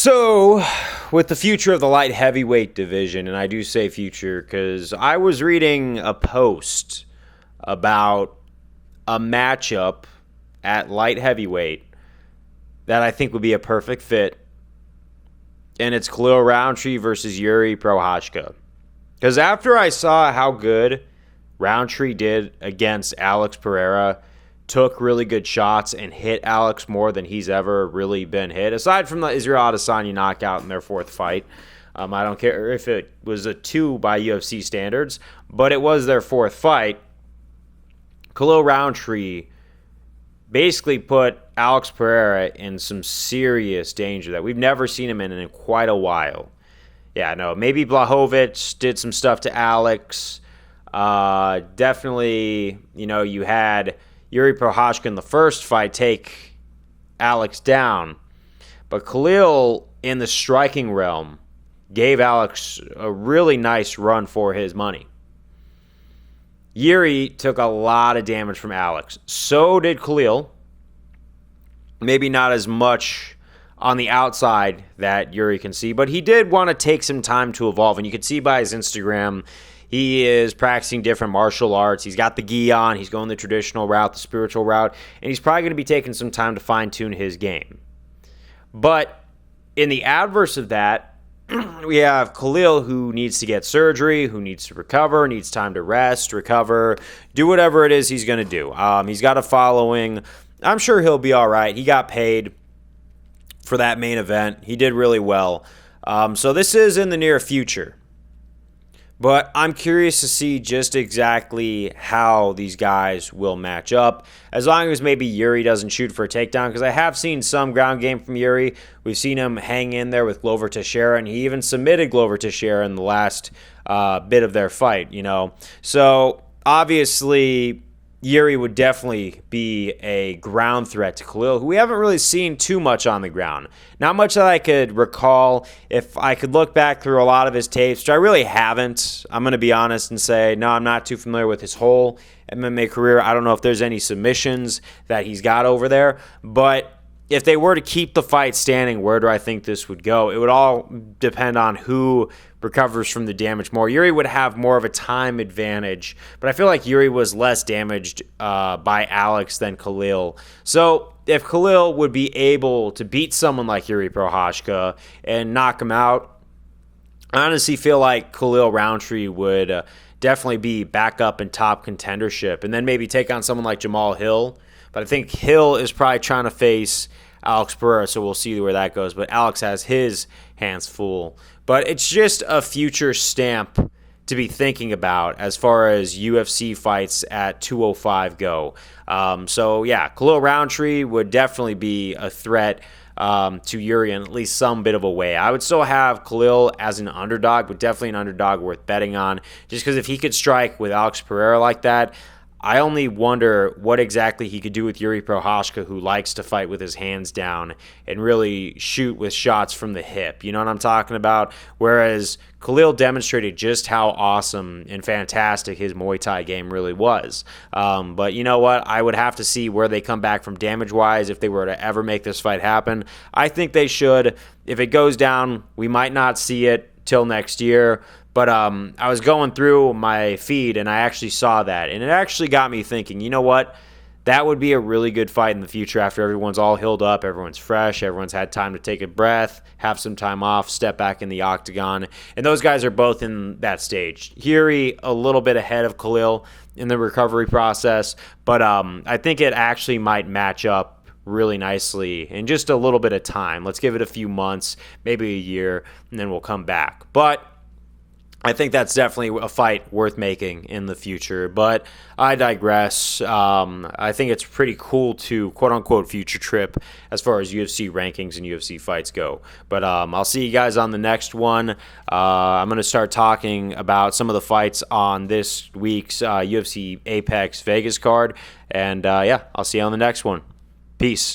So, with the future of the light heavyweight division, and I do say future because I was reading a post about a matchup at light heavyweight that I think would be a perfect fit, and it's Khalil Roundtree versus Jiri Prochazka. Because after I saw how good Roundtree did against Alex Pereira, took really good shots and hit Alex more than he's ever really been hit, aside from the Israel Adesanya knockout in their fourth fight. I don't care if it was a 2 by UFC standards, but it was their fourth fight. Khalil Roundtree basically put Alex Pereira in some serious danger that we've never seen him in quite a while. Yeah, no, maybe Blachowicz did some stuff to Alex. Definitely, you had Jiri Prochazka in the first fight take Alex down. But Khalil, in the striking realm, gave Alex a really nice run for his money. Jiri took a lot of damage from Alex. So did Khalil. Maybe not as much on the outside that Jiri can see, but he did want to take some time to evolve. And you can see by his Instagram, he is practicing different martial arts. He's got the gi on. He's going the traditional route, the spiritual route, and he's probably going to be taking some time to fine-tune his game. But in the adverse of that, we have Khalil, who needs to get surgery, who needs to recover, needs time to rest, recover, do whatever it is he's going to do. He's got a following. I'm sure he'll be all right. He got paid for that main event. He did really well. So this is in the near future. But I'm curious to see just exactly how these guys will match up, as long as maybe Jiri doesn't shoot for a takedown, because I have seen some ground game from Jiri. We've seen him hang in there with Glover Teixeira, and he even submitted Glover Teixeira in the last bit of their fight, So, obviously, Jiri would definitely be a ground threat to Khalil, who we haven't really seen too much on the ground. Not much that I could recall. If I could look back through a lot of his tapes, which I really haven't, I'm going to be honest and say, no, I'm not too familiar with his whole MMA career. I don't know if there's any submissions that he's got over there. But if they were to keep the fight standing, where do I think this would go? It would all depend on who recovers from the damage more. Jiri would have more of a time advantage, but I feel like Jiri was less damaged by Alex than Khalil. So if Khalil would be able to beat someone like Jiri Prochazka and knock him out, I honestly feel like Khalil Roundtree would definitely be back up in top contendership, and then maybe take on someone like Jamal Hill. But I think Hill is probably trying to face Alex Pereira, so we'll see where that goes. But Alex has his hands full. But it's just a future stamp to be thinking about as far as UFC fights at 205 go. So, yeah, Khalil Roundtree would definitely be a threat to Jiri in at least some bit of a way. I would still have Khalil as an underdog, but definitely an underdog worth betting on. Just because if he could strike with Alex Pereira like that, I only wonder what exactly he could do with Jiri Prochazka, who likes to fight with his hands down and really shoot with shots from the hip. You know what I'm talking about? Whereas Khalil demonstrated just how awesome and fantastic his Muay Thai game really was. But you know what? I would have to see where they come back from damage-wise if they were to ever make this fight happen. I think they should. If it goes down, we might not see it till next year. But I was going through my feed, and I actually saw that. And it actually got me thinking, you know what? That would be a really good fight in the future after everyone's all healed up, everyone's fresh, everyone's had time to take a breath, have some time off, step back in the octagon. And those guys are both in that stage. Jiri a little bit ahead of Khalil in the recovery process. But I think it actually might match up really nicely in just a little bit of time. Let's give it a few months, maybe a year, and then we'll come back. But I think that's definitely a fight worth making in the future, but I digress. I think it's pretty cool to quote-unquote future trip as far as UFC rankings and UFC fights go. But I'll see you guys on the next one. I'm going to start talking about some of the fights on this week's UFC Apex Vegas card, and yeah, I'll see you on the next one. Peace.